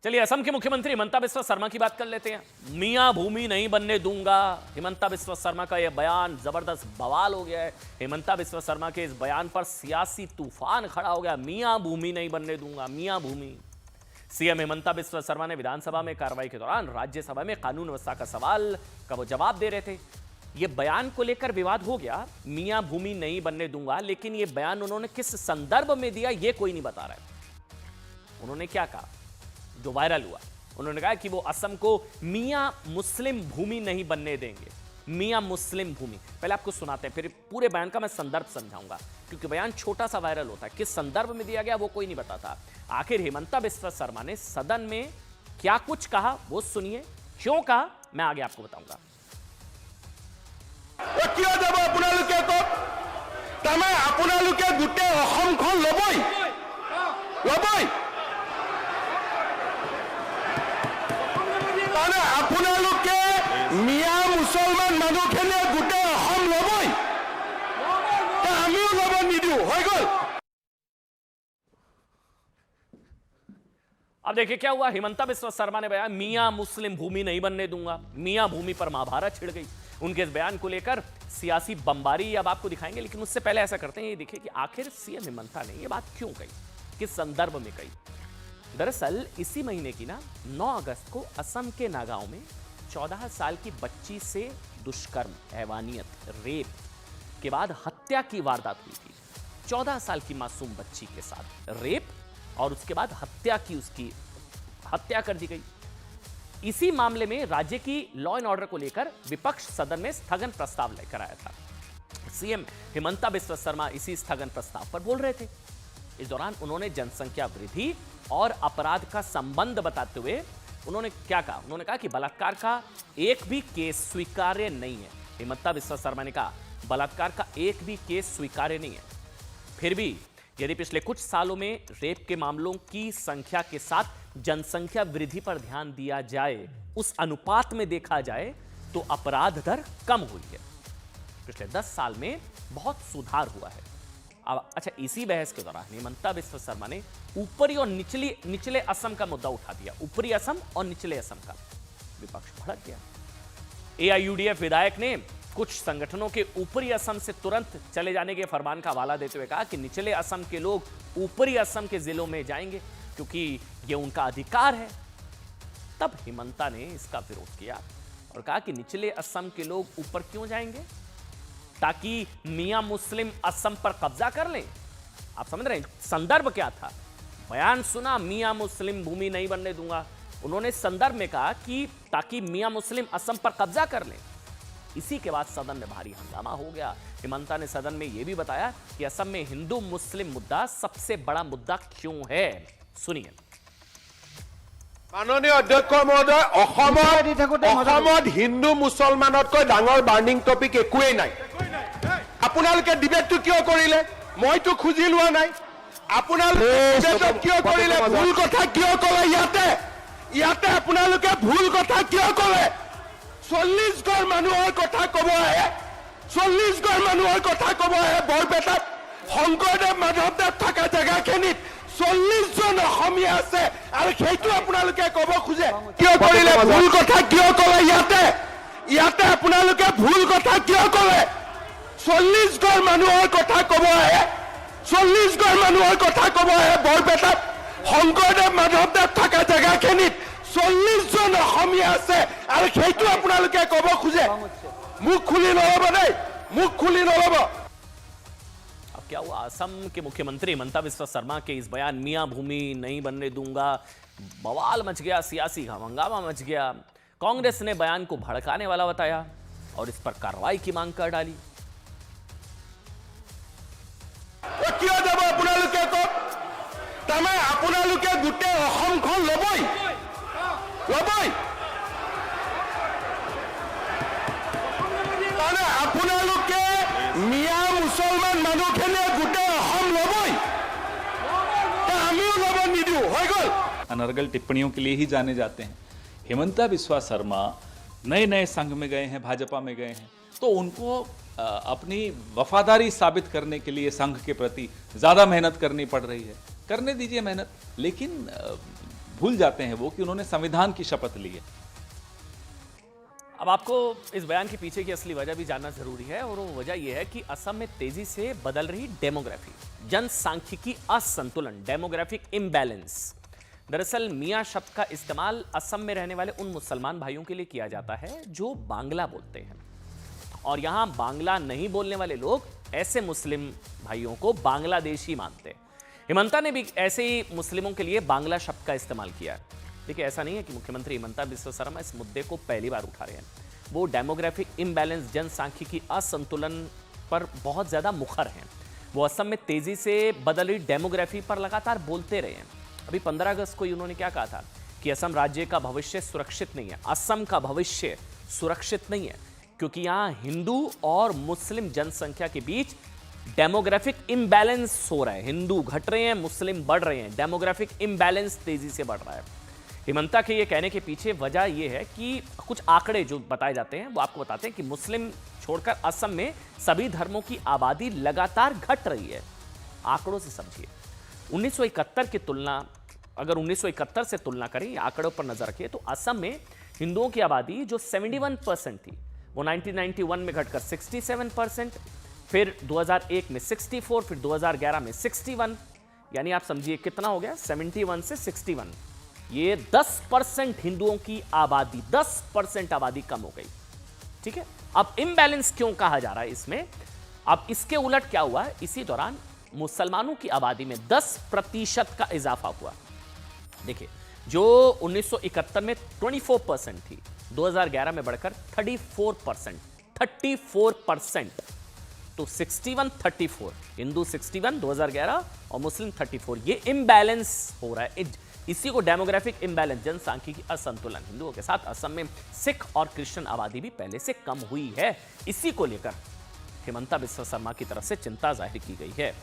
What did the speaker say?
चलिए असम के मुख्यमंत्री हिमंता बिस्वा शर्मा की बात कर लेते हैं। मियां भूमि नहीं बनने दूंगा, हिमंता बिस्वा शर्मा का यह बयान जबरदस्त बवाल हो गया है। हिमंता बिस्वा शर्मा के इस बयान पर सियासी तूफान खड़ा हो गया। मियां भूमि नहीं बनने दूंगा, मियां भूमि। सीएम हिमंता बिस्वा शर्मा ने विधानसभा में कार्रवाई के दौरान राज्यसभा में कानून व्यवस्था का सवाल का वो जवाब दे रहे थे। ये बयान को लेकर विवाद हो गया, मियां भूमि नहीं बनने दूंगा, लेकिन ये बयान उन्होंने किस संदर्भ में दिया ये कोई नहीं बता रहा है। उन्होंने क्या कहा जो वायरल हुआ? उन्होंने कहा कि वो असम को मियां मुस्लिम भूमि नहीं बनने देंगे। मियां मुस्लिम भूमि, पहले आपको सुनाते हैं, फिर पूरे बयान का मैं संदर्भ समझाऊंगा, क्योंकि बयान छोटा सा वायरल होता है। किस संदर्भ में दिया गया वो कोई नहीं बताता। आखिर हिमंता बिस्वा शर्मा ने सदन में क्या कुछ कहा वो सुनिए। क्यों कहा मैं आगे आपको बताऊंगा। কিয় যাব আপোনালোকে কওক? তাৰমানে আপোনালোকে গোটেই অসমখন ল'বই তাৰমানে আপোনালোকে মিয়া মুছলমান মানুহখিনিয়ে গোটেই অসম ল'বই, আমিও ল'ব নিদিওঁ, হৈ গ'ল। अब देखिए क्या हुआ। हिमंता बिस्वा शर्मा ने बयान मियां मुस्लिम भूमि नहीं बनने दूंगा, मियां भूमि पर महाभारत छिड़ गई। उनके इस बयान को लेकर सियासी बमबारी अब आपको दिखाएंगे, लेकिन उससे पहले ऐसा करते हैं, ये देखिए कि आखिर सीएम हिमंता ने ये बात क्यों कही, किस संदर्भ में कही। दरअसल इसी महीने की 9 अगस्त को असम के नागांव में 14 साल की बच्ची से दुष्कर्म, हैवानियत, रेप के बाद हत्या की वारदात हुई थी। 14 साल की मासूम बच्ची के साथ रेप और उसके बाद हत्या की, उसकी हत्या कर दी गई। इसी मामले में राज्य की लॉ एंड ऑर्डर को लेकर विपक्ष सदन में स्थगन प्रस्ताव लेकर आया था। सीएम हिमंता बिस्वा शर्मा इसी स्थगन प्रस्ताव पर बोल रहे थे। इस दौरान उन्होंने जनसंख्या वृद्धि और अपराध का संबंध बताते हुए उन्होंने क्या कहा? उन्होंने कहा कि बलात्कार का एक भी केस स्वीकार्य नहीं है। हिमंता बिस्वा शर्मा ने कहा बलात्कार का एक भी केस स्वीकार्य नहीं है। फिर भी यदि पिछले कुछ सालों में रेप के मामलों की संख्या के साथ जनसंख्या वृद्धि पर ध्यान दिया जाए, उस अनुपात में देखा जाए तो अपराध दर कम हुई है। पिछले 10 साल में बहुत सुधार हुआ है। अब अच्छा, इसी बहस के दौरान हिमंता बिस्वा शर्मा ने ऊपरी और निचले असम का मुद्दा उठा दिया। ऊपरी असम और निचले असम का। विपक्ष भड़क गया। एआईयूडीएफ विधायक ने कुछ संगठनों के ऊपरी असम से तुरंत चले जाने के फरमान का हवाला देते हुए कहा कि निचले असम के लोग ऊपरी असम के जिलों में जाएंगे क्योंकि यह उनका अधिकार है। तब हिमंता ने इसका विरोध किया और कहा कि निचले असम के लोग ऊपर क्यों जाएंगे? ताकि मियां मुस्लिम असम पर कब्जा कर लें। आप समझ रहे हैं संदर्भ क्या था? बयान सुना, मियां मुस्लिम भूमि नहीं बनने दूंगा। उन्होंने संदर्भ में कहा कि ताकि मियां मुस्लिम असम पर कब्जा कर लें। इसी के बाद सदन में भारी हंगामा हो गया। हिमंता ने सदन में यह भी बताया कि असम में हिंदू मुस्लिम मुद्दा सबसे बड़ा मुद्दा क्यों है। सुनिए। माननीय अध्यक्ष महोदय, অসমত হিন্দু মুছলমানতকৈ ডাঙৰ বাৰ্নিং টপিক একোৱেই নাই। আপোনালোকে ডিবেটটো কিয় কৰিলে? মইতো খুজি লোৱা নাই। আপোনালোকে ডিবেটত কিয় কৰিলে? ভুল কথা কিয় ক'লে? ইয়াতে আপোনালোকে ভুল কথা কিয় ক'লে? 40 ঘৰ মানুহৰ কথা ক'ব আহে, 40 ঘৰ মানুহৰ কথা ক'ব আহে। বৰপেটাত শংকৰদেৱ মাধৱদেৱ থকা জেগাখিনিত 40 জন অসমীয়া আছে আৰু সেইটো আপোনালোকে ক'ব খোজে কিয় কৰিলে? ভুল কথা কিয় ক'লে? ইয়াতে আপোনালোকে ভুল কথা কিয় ক'লে? 40 ঘৰ মানুহৰ কথা ক'ব আহে, 40 ঘৰ মানুহৰ কথা ক'ব আহে। বৰপেটাত শংকৰদেৱ মাধৱদেৱ থকা জেগাখিনিত 40 জন অসমীয়া আছে আৰু সেইটো আপোনালোকে ক'ব খোজে। মুখ খুলি নল'ব দেই, মুখ খুলি নল'ব। अब क्या हुआ? असम के मुख्यमंत्री हिमंता बिस्वा शर्मा के इस बयान मियां भूमि नहीं बनने दूंगा, बवाल मच गया, सियासी हंगामा मच गया। कांग्रेस ने बयान को भड़काने वाला बताया और इस पर कार्रवाई की मांग कर डाली। কিয় যাব আপোনালোকে কওক? তাৰমানে আপোনালোকে গোটেই অসমখন ল'বই তাৰমানে আপোনালোকে মিয়া মুছলমান মানুহখিনিয়ে গোটেই অসম ল'বই, আমিও ল'ব নিদিওঁ, হৈ গ'ল। अनर्गल टिप्पणियों के लिए ही जाने जाते हैं। हिमंता बिस्वा शर्मा नए संघ में गए हैं, भाजपा में गए हैं, तो उनको अपनी वफादारी साबित करने के लिए संघ के प्रति ज़्यादा मेहनत करनी पड़ रही है। करने दीजिए मेहनत, लेकिन भूल जाते हैं वो कि उन्होंने संविधान की शपथ ली है। अब आपको इस बयान के पीछे की असली वजह भी जानना जरूरी है, और वो वजह यह है कि असम में तेजी से बदल रही डेमोग्राफी, जनसांख्यिकी असंतुलन, डेमोग्राफिक इम्बैलेंस। दरअसल मियां शब्द का इस्तेमाल असम में रहने वाले उन मुसलमान भाइयों के लिए किया जाता है जो बांग्ला बोलते हैं, और यहां बांग्ला नहीं बोलने वाले लोग ऐसे मुस्लिम भाइयों को बांग्लादेशी मानते हैं। हिमंता ने भी ऐसे ही मुस्लिमों के लिए बांग्ला शब्द का इस्तेमाल किया है। देखिए, ऐसा नहीं है कि मुख्यमंत्री हिमंता बिस्वा शर्मा इस मुद्दे को पहली बार उठा रहे हैं। वो डेमोग्राफिक इम्बैलेंस, जनसांख्यिकी असंतुलन पर बहुत ज्यादा मुखर हैं। वो असम में तेजी से बदल रही डेमोग्राफी पर लगातार बोलते रहे हैं। अभी 15 अगस्त को उन्होंने क्या कहा था कि असम राज्य का भविष्य सुरक्षित नहीं है। असम का भविष्य सुरक्षित नहीं है क्योंकि यहां हिंदू और मुस्लिम जनसंख्या के बीच डेमोग्राफिक इम्बैलेंस हो रहा है। हिंदू घट रहे हैं, मुस्लिम बढ़ रहे हैं, डेमोग्राफिक इम्बैलेंस तेजी से बढ़ रहा है। हिमंता के ये कहने के पीछे वजह यह है कि कुछ आंकड़े जो बताए जाते हैं वो आपको बताते हैं कि मुस्लिम छोड़कर असम में सभी धर्मों की आबादी लगातार घट रही है। आंकड़ों से समझिए, 1971 की तुलना, अगर 1971 से तुलना करें, आंकड़ों पर नजर रखिए, तो असम में हिंदुओं की आबादी जो 71% थी वो 1991 में घटकर 67%, फिर 2001 में 64, फिर 2011 में 61, यानी आप समझिए कितना हो गया, 71 से 61। ये 10% हिंदुओं की आबादी, 10% आबादी कम हो गई। ठीक है, अब इम्बैलेंस क्यों कहा जा रहा है इसमें? अब इसके उलट क्या हुआ, इसी दौरान मुसलमानों की आबादी में 10% का इजाफा हुआ। देखिए, जो 1971 में 24% थी, 2011 में बढ़कर 34%। तो 61, 34, हिंदू 61 2011 और मुस्लिम 34। ये इम्बैलेंस हो रहा है। इसी को डेमोग्राफिक इम्बैलेंस, जनसांख्यिकी असंतुलन। हिंदुओं के साथ असम में सिख और क्रिश्चियन आबादी भी पहले से कम हुई है। इसी को लेकर हिमंता बिस्वा शर्मा की तरफ से चिंता जाहिर की गई है।